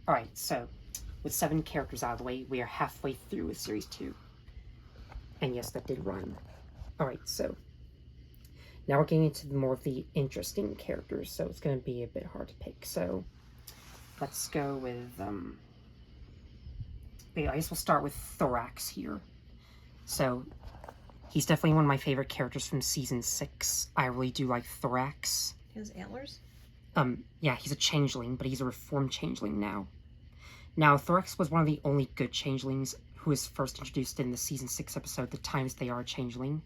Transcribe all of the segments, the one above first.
Alright, so with 7 characters out of the way, we are halfway through with Series 2. And yes, that did rhyme. Alright, so now we're getting into more of the interesting characters, so it's going to be a bit hard to pick. So let's go with, wait, I guess we'll start with Thorax here. So he's definitely one of my favorite characters from Season 6. I really do like Thorax. His antlers? Yeah, he's a changeling, but he's a reformed changeling now. Now, Thorax was one of the only good changelings who was first introduced in the Season 6 episode, The Times They Are a Changeling.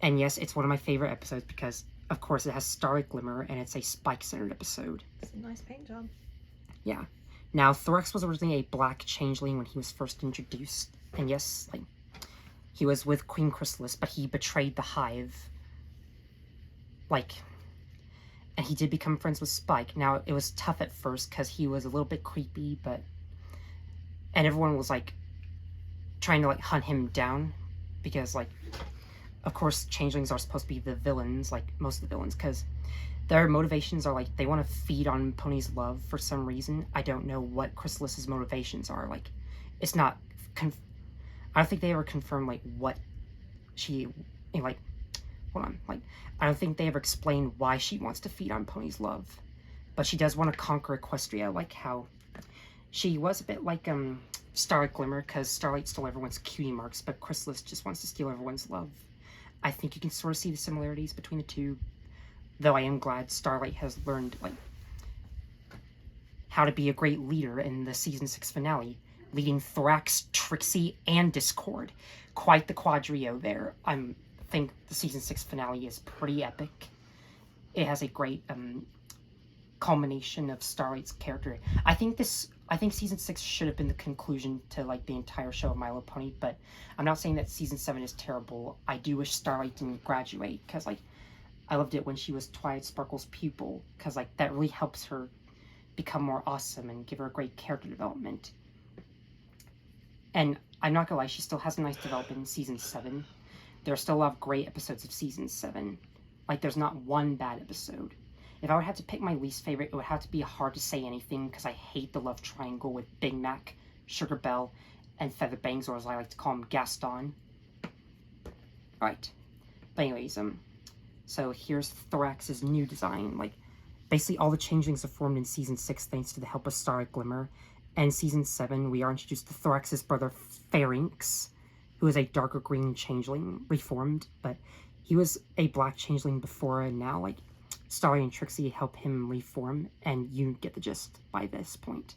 And yes, it's one of my favorite episodes because, of course, it has Starlight Glimmer, and it's a Spike-centered episode. It's a nice paint job. Yeah. Now, Thorax was originally a black changeling when he was first introduced. And yes, like, he was with Queen Chrysalis, but he betrayed the Hive. Like, and he did become friends with Spike. Now, it was tough at first because he was a little bit creepy, but... And everyone was, like, trying to, like, hunt him down because, like, of course, changelings are supposed to be the villains, like most of the villains, because their motivations are, like, they want to feed on Pony's love for some reason. I don't know what Chrysalis's motivations are. Like, it's not... I don't think they ever confirm, like, what she... Like, hold on. Like, I don't think they ever explain why she wants to feed on Pony's love. But she does want to conquer Equestria, like how... She was a bit like, Starlight Glimmer, because Starlight stole everyone's cutie marks, but Chrysalis just wants to steal everyone's love. I think you can sort of see the similarities between the two, though I am glad Starlight has learned, like, how to be a great leader in the Season 6 finale, leading Thorax, Trixie, and Discord. Quite the quadrio there. I think the Season 6 finale is pretty epic. It has a great, culmination of Starlight's character. I think Season 6 should have been the conclusion to, like, the entire show of My Little Pony, but I'm not saying that Season 7 is terrible. I do wish Starlight didn't graduate, because, like, I loved it when she was Twilight Sparkle's pupil, because, like, that really helps her become more awesome and give her a great character development. And I'm not gonna lie, she still has a nice development in Season 7. There are still a lot of great episodes of Season 7. Like, there's not one bad episode. If I would have to pick my least favorite, it would have to be Hard to Say Anything, because I hate the love triangle with Big Mac, Sugar Belle, and Feather Bangs, or as I like to call him, Gaston. Alright. But anyways, so here's Thorax's new design. Like, basically all the changelings are formed in Season 6 thanks to the help of Starlight Glimmer. And Season 7, we are introduced to Thorax's brother, Pharynx, who is a darker green changeling, reformed, but he was a black changeling before, and now, like, Starlight and Trixie help him reform, and you get the gist by this point.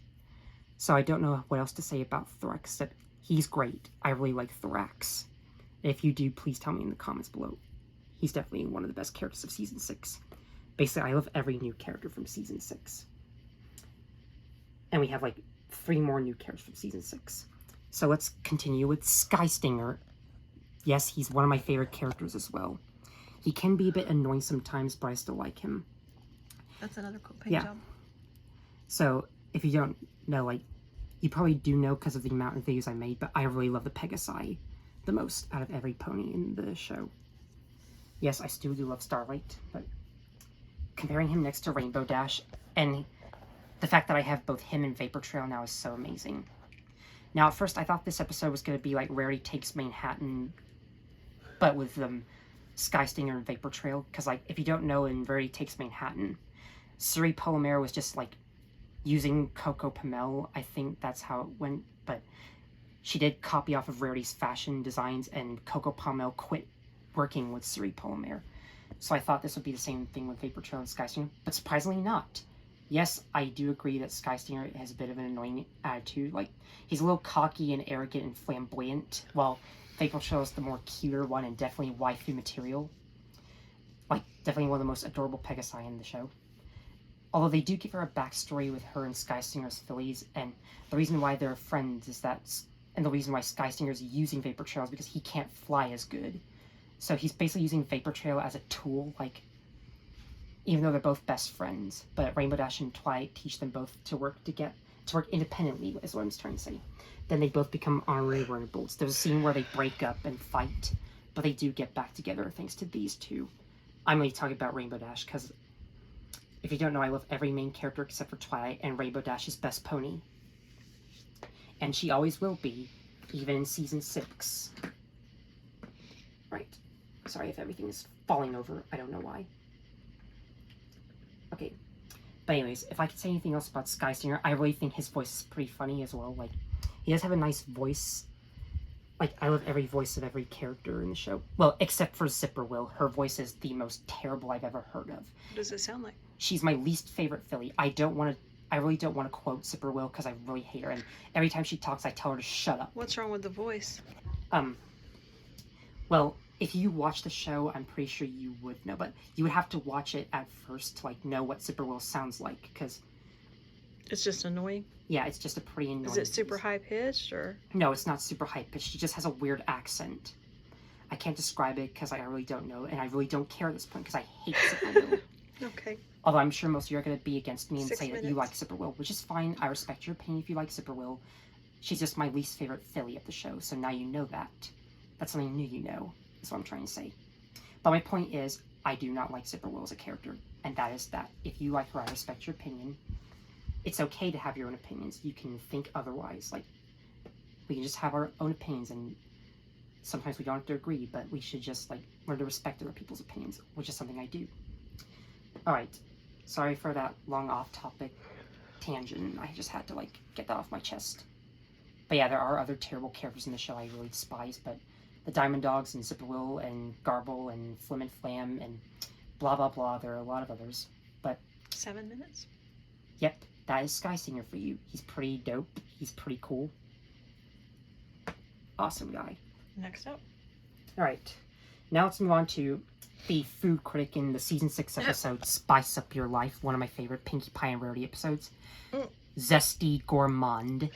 So I don't know what else to say about Thorax, except he's great. I really like Thorax. If you do, please tell me in the comments below. He's definitely one of the best characters of Season 6. Basically, I love every new character from Season 6. And we have, like, 3 more new characters from Season 6. So let's continue with Skystinger. Yes, he's one of my favorite characters as well. He can be a bit annoying sometimes, but I still like him. That's another cool paint job. So, if you don't know, like, you probably do know because of the amount of videos I made, but I really love the Pegasi the most out of every pony in the show. Yes, I still do love Starlight, but comparing him next to Rainbow Dash, and the fact that I have both him and Vapor Trail now is so amazing. Now, at first, I thought this episode was going to be like Rarity Takes Manhattan, but with Skystinger and Vapor Trail, because, like, if you don't know, in Rarity Takes Manhattan, Suri Polymere was just, like, using Coco Pamel. I think that's how it went, but she did copy off of Rarity's fashion designs, and Coco Pamel quit working with Suri Polymere. So I thought this would be the same thing with Vapor Trail and Skystinger, but surprisingly not. Yes, I do agree that Skystinger has a bit of an annoying attitude. Like, he's a little cocky and arrogant and flamboyant, while Vapor Trail is the more cuter one and definitely waifu material. Like, definitely one of the most adorable Pegasi in the show. Although they do give her a backstory with her and Skystinger's fillies, and the reason why they're friends is that, and the reason why Skystinger's using Vapor Trail is because he can't fly as good. So he's basically using Vapor Trail as a tool, like, even though they're both best friends. But Rainbow Dash and Twilight teach them both to work independently, is what I'm trying to say. Then they both become honorary runnables. There's a scene where they break up and fight, but they do get back together thanks to these two. I'm only talking about Rainbow Dash because If you don't know, I love every main character except for Twilight and Rainbow Dash's best pony. And she always will be, even in season 6. Right. Sorry if everything is falling over. I don't know why. Okay. But anyways, if I could say anything else about Sky Singer, I really think his voice is pretty funny as well. Like, he does have a nice voice. Like, I love every voice of every character in the show. Well, except for Zipper Will. Her voice is the most terrible I've ever heard of. What does it sound like? She's my least favorite filly. I really don't want to quote Zipper Will because I really hate her. And every time she talks, I tell her to shut up. What's wrong with the voice? Well, if you watch the show, I'm pretty sure you would know. But you would have to watch it at first to, like, know what Zipper Will sounds like. Because... It's just annoying? Yeah, it's just a pretty annoying... Is it super high-pitched, or...? No, it's not super high-pitched. She just has a weird accent. I can't describe it because I really don't know, and I really don't care at this point because I hate Zipper Will. Okay. Although I'm sure most of you are going to be against me and 6 say minutes. that you like Zipper Will, which is fine. I respect your opinion if you like Zipper Will. She's just my least favorite filly of the show, so now you know that. That's something new you know, is what I'm trying to say. But my point is, I do not like Zipper Will as a character, and that is that. If you like her, I respect your opinion. It's okay to have your own opinions. You can think otherwise. Like, we can just have our own opinions, and sometimes we don't have to agree, but we should just, like, learn to respect other people's opinions, which is something I do. Alright, sorry for that long off-topic tangent. I just had to, like, get that off my chest. But yeah, there are other terrible characters in the show I really despise, but the Diamond Dogs and Zipper Will and Garble and Flim and Flam and blah blah blah, there are a lot of others. But 7 minutes? Yep, that is Sky Singer for you. He's pretty dope. He's pretty cool. Awesome guy. Next up. Alright, now let's move on to the food critic in the season 6 episode, Spice Up Your Life, one of my favorite Pinkie Pie and Rarity episodes. Zesty Gourmand.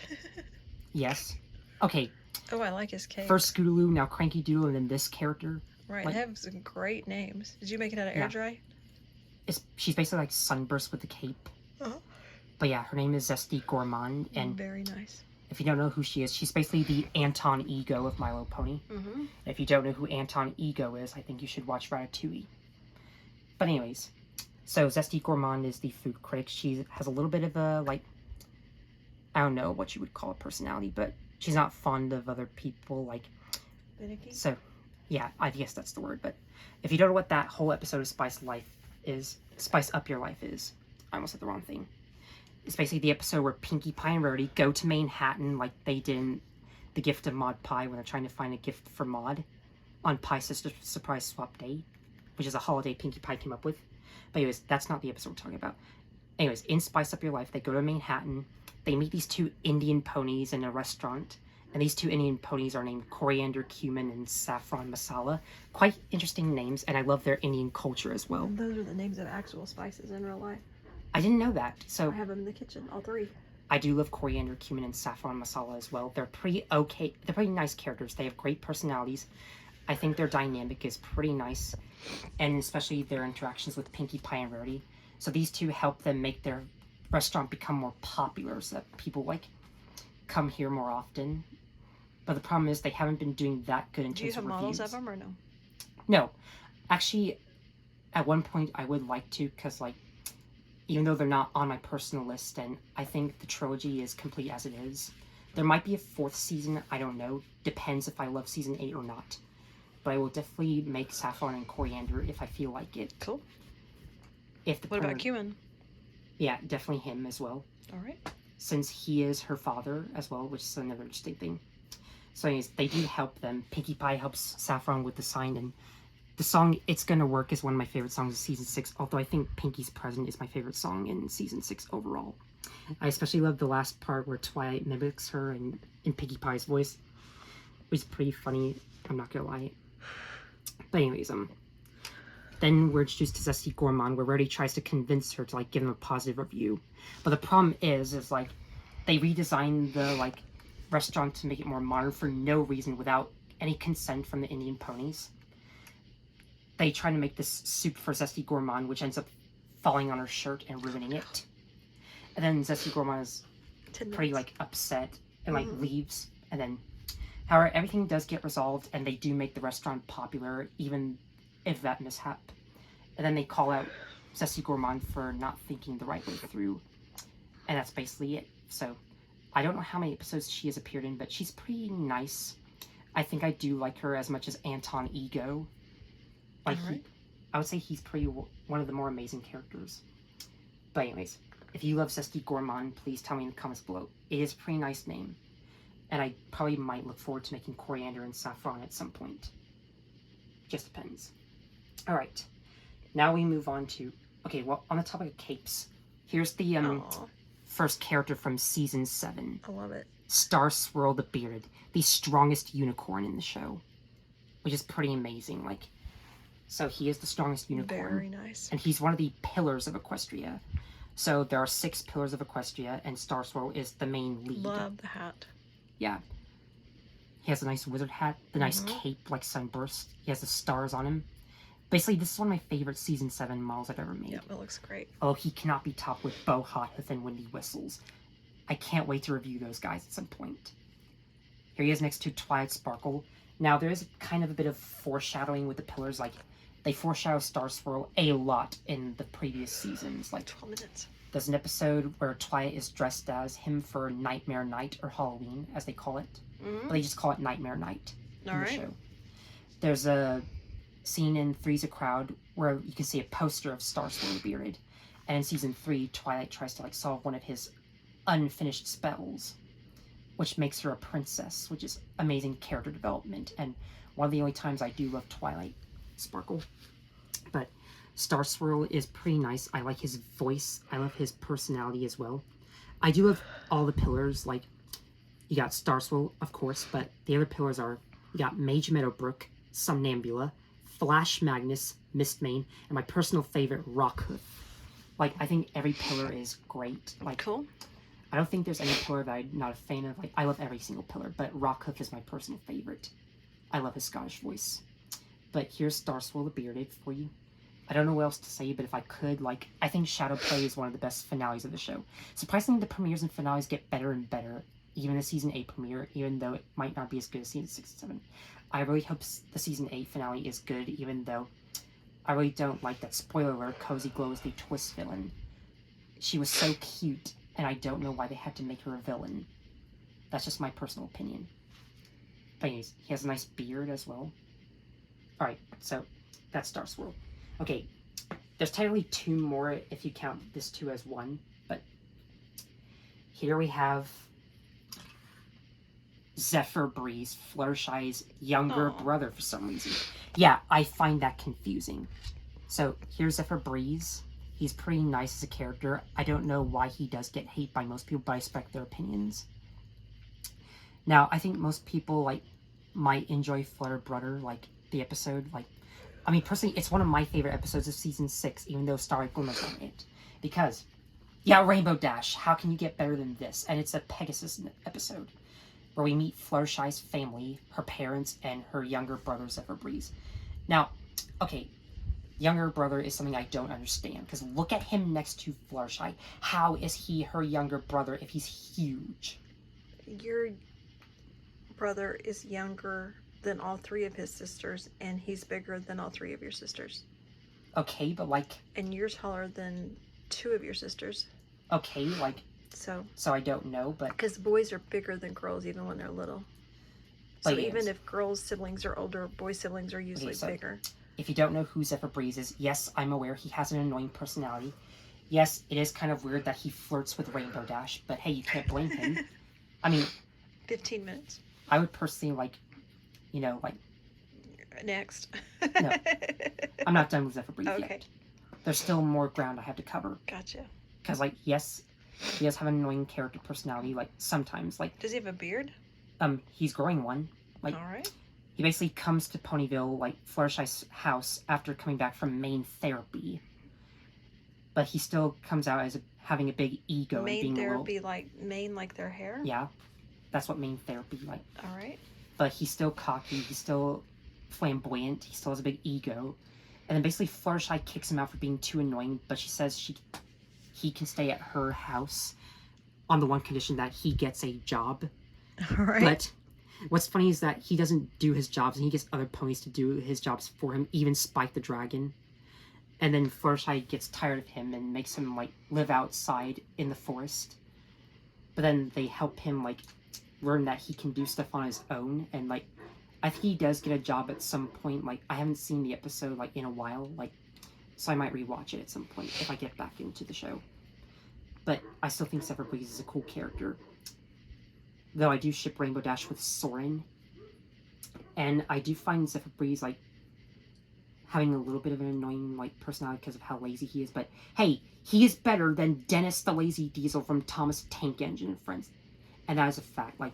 Yes. Okay. Oh, I like his cake. First Scootaloo, now Cranky Doodle, and then this character. Right, like, they have some great names. Did you make it out of air dry? She's basically like Sunburst with a cape. Uh-huh. But yeah, her name is Zesty Gourmand, and very nice. if you don't know who she is, she's basically the Anton Ego of My Little Pony. Mm-hmm. If you don't know who Anton Ego is, I think you should watch Ratatouille. But anyways, so Zesty Gourmand is the food critic. She has a little bit of a, like, I don't know what you would call a personality, but she's not fond of other people, like... Finicky? So, yeah, I guess that's the word, but if you don't know what that whole episode of Spice Up Your Life is, I almost said the wrong thing. It's basically the episode where Pinkie Pie and Rarity go to Manhattan like they did in The Gift of Maud Pie when they're trying to find a gift for Maud on Pie Sister Surprise Swap Day, which is a holiday Pinkie Pie came up with. But anyways, that's not the episode we're talking about. Anyways, in Spice Up Your Life, they go to Manhattan. They meet these 2 Indian ponies in a restaurant, and these 2 Indian ponies are named Coriander, Cumin, and Saffron Masala. Quite interesting names, and I love their Indian culture as well. And those are the names of actual spices in real life. I didn't know that, so... I have them in the kitchen, all 3. I do love Coriander, Cumin, and Saffron Masala as well. They're pretty okay. They're pretty nice characters. They have great personalities. I think their dynamic is pretty nice, and especially their interactions with Pinkie Pie and Rarity. So these 2 help them make their restaurant become more popular so that people, like, come here more often. But the problem is they haven't been doing that good in terms of reviews. Do you have models of them or no? No. Actually, at one point I would like to, because, like, even though they're not on my personal list, and I think the trilogy is complete as it is. There might be a 4th season, I don't know. Depends if I love season 8 or not. But I will definitely make Saffron and Coriander if I feel like it. Cool. What about Cumin? Yeah, definitely him as well. Alright. Since he is her father as well, which is another interesting thing. So anyways, they do help them. Pinkie Pie helps Saffron with the sign, and the song It's Gonna Work is one of my favorite songs of season 6, although I think Pinkie's Present is my favorite song in season 6 overall. I especially love the last part where Twilight mimics her in Pinkie Pie's voice, which is pretty funny, I'm not gonna lie. But anyways, then we're introduced to Zesty Gourmand, where Rarity tries to convince her to, like, give him a positive review. But the problem is like, they redesigned the, like, restaurant to make it more modern for no reason, without any consent from the Indian ponies. They try to make this soup for Zesty Gourmand, which ends up falling on her shirt and ruining it. And then Zesty Gourmand is pretty, like, upset and, like, leaves. And then, however, everything does get resolved, and they do make the restaurant popular, even if that mishap. And then they call out Zesty Gourmand for not thinking the right way through. And that's basically it. So, I don't know how many episodes she has appeared in, but she's pretty nice. I think I do like her as much as Anton Ego. Like, I would say he's pretty one of the more amazing characters. But anyways, if you love Zesty Gourmand, please tell me in the comments below. It is a pretty nice name. And I probably might look forward to making coriander and saffron at some point. Just depends. Alright. Now we move on to... Okay, well, on the topic of capes, here's the first character from Season 7. I love it. Swirl the Bearded, the strongest unicorn in the show. Which is pretty amazing. Like, so he is the strongest unicorn. Very nice. And he's one of the pillars of Equestria. So there are 6 pillars of Equestria, and Swirl is the main lead. Love the hat. Yeah. He has a nice wizard hat, the nice cape like Sunburst. He has the stars on him. Basically, this is one of my favorite Season 7 models I've ever made. Yep, it looks great. Oh, he cannot be topped with Bow Hothoof and Windy Whistles. I can't wait to review those guys at some point. Here he is next to Twilight Sparkle. Now, there is kind of a bit of foreshadowing with the pillars. Like, they foreshadow Swirl a lot in the previous seasons. Like, 12 minutes. There's an episode where Twilight is dressed as him for Nightmare Night, or Halloween, as they call it. But they just call it Nightmare Night in the show. There's a scene in Three's a Crowd where you can see a poster of Swirl the Bearded. And in Season 3, Twilight tries to, like, solve one of his unfinished spells, which makes her a princess, which is amazing character development, and one of the only times I do love Twilight Sparkle. But Swirl is pretty nice. I like his voice. I love his personality as well. I do love all the pillars. Like, you got Swirl, of course, but the other pillars are, you got Mage Meadowbrook, Somnambula, Flash Magnus, Mistmane, and my personal favorite, Rockhoof. Like, I think every pillar is great. Like, cool. I don't think there's any pillar that I'm not a fan of. Like, I love every single pillar, but Rockhoof is my personal favorite. I love his Scottish voice. But here's Swirl the Bearded for you. I don't know what else to say, but if I could, like, I think Shadowplay is one of the best finales of the show. Surprisingly, the premieres and finales get better and better, even the Season 8 premiere, even though it might not be as good as Season 6 and 7. I really hope the Season 8 finale is good, even though I really don't like that, spoiler alert, Cozy Glow is the twist villain. She was so cute, and I don't know why they had to make her a villain. That's just my personal opinion. But anyways, he has a nice beard as well. Alright, so that's Swirl. Okay, there's technically 2 more if you count this 2 as 1, but here we have Zephyr Breeze, Fluttershy's younger brother for some reason. Yeah, I find that confusing. So here's Zephyr Breeze. He's pretty nice as a character. I don't know why he does get hate by most people, but I respect their opinions. Now, I think most people, like, might enjoy Flutter Brother, like, the episode. Like, I mean, personally, it's one of my favorite episodes of Season 6, even though Starlight Glimmer's on it. Because, yeah, Rainbow Dash, how can you get better than this? And it's a Pegasus episode, where we meet Fluttershy's family, her parents, and her younger brother, Zephyr Breeze. Now, okay, younger brother is something I don't understand, because look at him next to Fluttershy. How is he her younger brother if he's huge? Your brother is younger than all 3 of his sisters, and he's bigger than all 3 of your sisters. Okay, but like... And you're taller than 2 of your sisters. Okay, like... So I don't know, but... Because boys are bigger than girls even when they're little. So even if girls' siblings are older, boys' siblings are usually bigger. If you don't know who Zephyr Breeze is, yes, I'm aware he has an annoying personality. Yes, it is kind of weird that he flirts with Rainbow Dash, but hey, you can't blame him. I mean... 15 minutes. I would personally, like, you know, like... Next. No. I'm not done with Zephyr Breeze Okay. yet. There's still more ground I have to cover. Gotcha. Because, like, yes, he does have an annoying character personality, like, sometimes. Like, does he have a beard? He's growing one. Like, alright. He basically comes to Ponyville, like, Fluttershy's house after coming back from main therapy. But he still comes out as having a big ego and being therapy, like, mane like their hair? Yeah. That's what main therapy, like. Alright. But he's still cocky, he's still flamboyant, he still has a big ego. And then basically Fluttershy kicks him out for being too annoying, but she says he can stay at her house on the one condition that he gets a job. Alright. But what's funny is that he doesn't do his jobs, and he gets other ponies to do his jobs for him, even Spike the Dragon. And then Fluttershy gets tired of him and makes him like live outside in the forest. But then they help him like learn that he can do stuff on his own, and like I think he does get a job at some point. Like I haven't seen the episode like in a while, like so I might rewatch it at some point if I get back into the show. But I still think Zephyr Breeze is a cool character. Though I do ship Rainbow Dash with Soren. And I do find Zephyr Breeze like having a little bit of an annoying like personality because of how lazy he is. But hey, he is better than Dennis the Lazy Diesel from Thomas Tank Engine and Friends. And that is a fact. Like,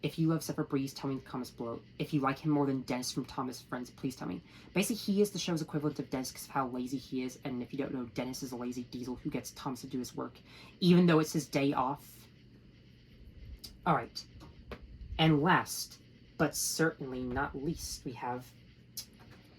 if you love Zephyr Breeze, tell me in the comments below. If you like him more than Dennis from Thomas Friends, please tell me. Basically, he is the show's equivalent of Dennis because of how lazy he is. And if you don't know, Dennis is a lazy diesel who gets Thomas to do his work, even though it's his day off. Alright. And last, but certainly not least, we have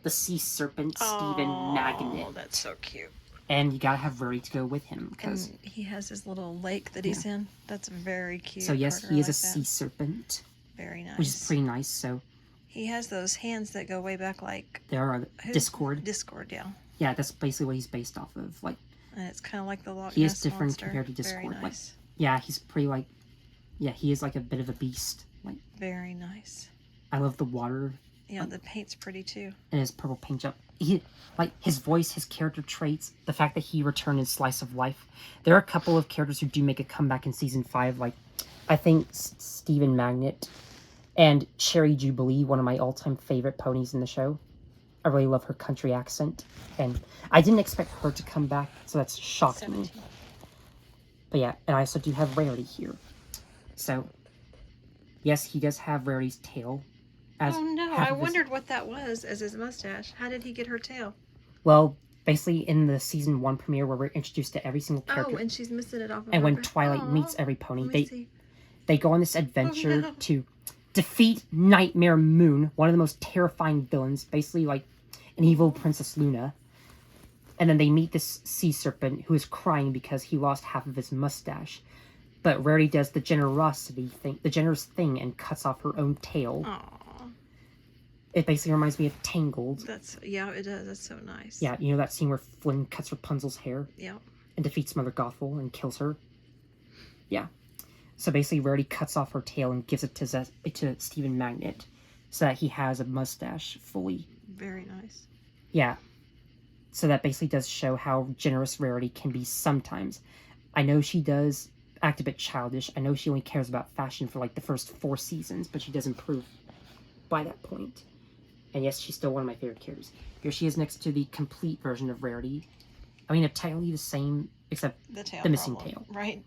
the Sea Serpent, Stephen Magnet. Oh, that's so cute. And you gotta have Rarity to go with him. Because he has his little lake that he's in. That's very cute. So yes, Carter, he is like a sea serpent. Very nice. Which is pretty nice, so. He has those hands that go way back like... There are Discord. Discord, yeah. Yeah, that's basically what he's based off of. Like, and it's kind of like the Loch Ness he is different monster. compared to Discord. Very nice. Like, yeah, he's pretty like... Yeah, he is like a bit of a beast. Like, very nice. I love the water. Yeah, the paint's pretty too. And his purple paint job. He, like, his voice, his character traits, the fact that he returned in Slice of Life. There are a couple of characters who do make a comeback in Season 5, like, I think Stephen Magnet and Cherry Jubilee, one of my all-time favorite ponies in the show. I really love her country accent. And I didn't expect her to come back, so that's shocked 17. me. But yeah, and I also do have Rarity here. So, yes, he does have Rarity's tail. Oh no, I wondered what that was as his mustache. How did he get her tail? Well, basically in the Season 1 premiere where we're introduced to every single character. Oh, and she's missing it off of and her when back. Twilight Aww. meets every pony, Let me see. they go on this adventure Oh, no. to defeat Nightmare Moon, one of the most terrifying villains, basically like an evil Princess Luna. And then they meet this sea serpent who is crying because he lost half of his mustache. But Rarity does the generous thing and cuts off her own tail. Aww. It basically reminds me of Tangled. Yeah, it does. That's so nice. Yeah, you know that scene where Flynn cuts Rapunzel's hair? Yeah. And defeats Mother Gothel and kills her? Yeah. So basically Rarity cuts off her tail and gives it to Stephen Magnet so that he has a mustache fully. Very nice. Yeah. So that basically does show how generous Rarity can be sometimes. I know she does act a bit childish. I know she only cares about fashion for like the first 4 seasons, but she does improve by that point. And yes, she's still one of my favorite characters. Here she is next to the complete version of Rarity. I mean, they're technically the same, except the missing tail. Right.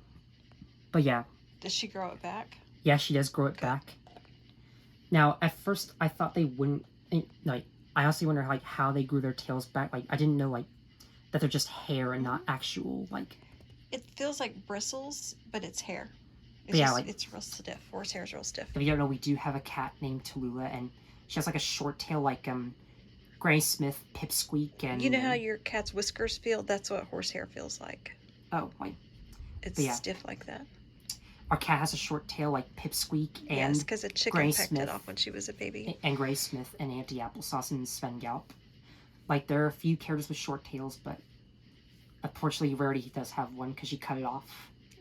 But yeah. Does she grow it back? Yeah, she does grow it back. Now, at first, I thought they wouldn't, like, I honestly wonder, like, how they grew their tails back. Like, I didn't know, like, that they're just hair and not actual, like... It feels like bristles, but it's hair. It's real stiff. Horsehair is real stiff. If you don't know, we do have a cat named Tallulah, and she has, like, a short tail, like, Granny Smith, Pipsqueak, and... You know how your cat's whiskers feel? That's what horsehair feels like. Oh, like... It's stiff like that. Our cat has a short tail like Pipsqueak and yes, because a chicken Granny pecked Smith, it off when she was a baby. And Granny Smith and Auntie Applesauce and Sven Galp. Like, there are a few characters with short tails, but unfortunately Rarity does have one because she cut it off.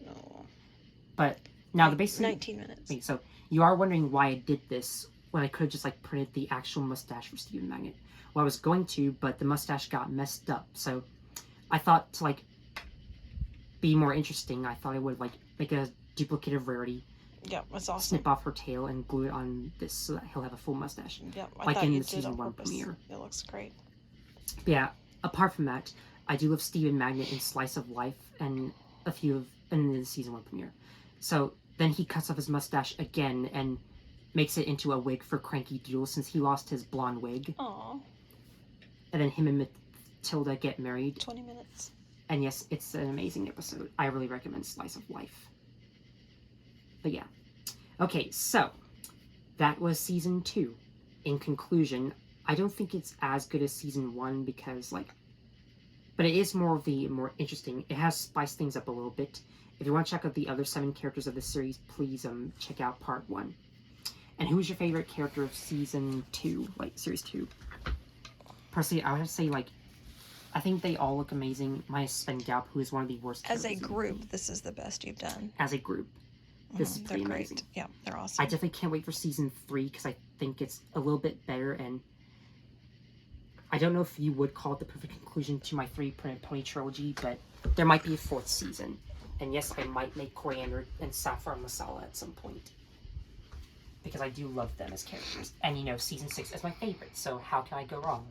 Oh. But now the basic 19 minutes. Wait, so you are wondering why I did this when I could have just like printed the actual mustache for Stephen Magnet. Well, I was going to, but the mustache got messed up. So I thought to like be more interesting, I thought I would like make a duplicate of Rarity. Yeah, that's awesome. Snip off her tail and glue it on this so that he'll have a full mustache. Yeah, like in the Season 1 premiere. It looks great. But yeah, apart from that, I do love Stephen Magnet in Slice of Life and a few of in the Season 1 premiere. So then he cuts off his mustache again and makes it into a wig for Cranky Doodle since he lost his blonde wig. Aww. And then him and Matilda get married. 20 minutes. And yes, it's an amazing episode. I really recommend Slice of Life. But yeah. Okay, so that was Season 2. In conclusion, I don't think it's as good as Season 1 because, like, but it is more interesting. It has spiced things up a little bit. If you want to check out the other 7 characters of the series, please check out Part 1. And who's your favorite character of Season 2, like, Series 2? Personally, I would have to say, like, I think they all look amazing. Minus Spin Gallop, who is one of the worst As a characters in the group, game. this is the best you've done. As a group, this is They're pretty great. amazing. Yeah, they're awesome. I definitely can't wait for season 3 because I think it's a little bit better, and I don't know if you would call it the perfect conclusion to my 3 Printed Pony trilogy, but there might be a 4th season. And yes, I might make Coriander and Saffron Masala at some point. Because I do love them as characters. And you know, season 6 is my favorite, so how can I go wrong?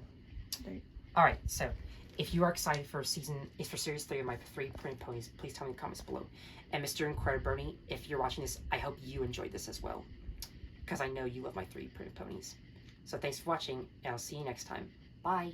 Right. Alright, so if you are excited for series 3 of my 3 Printed Ponies, please tell me in the comments below. And Mr. Incredibrony, if you're watching this, I hope you enjoyed this as well. Because I know you love my 3 Printed Ponies. So thanks for watching, and I'll see you next time. Bye!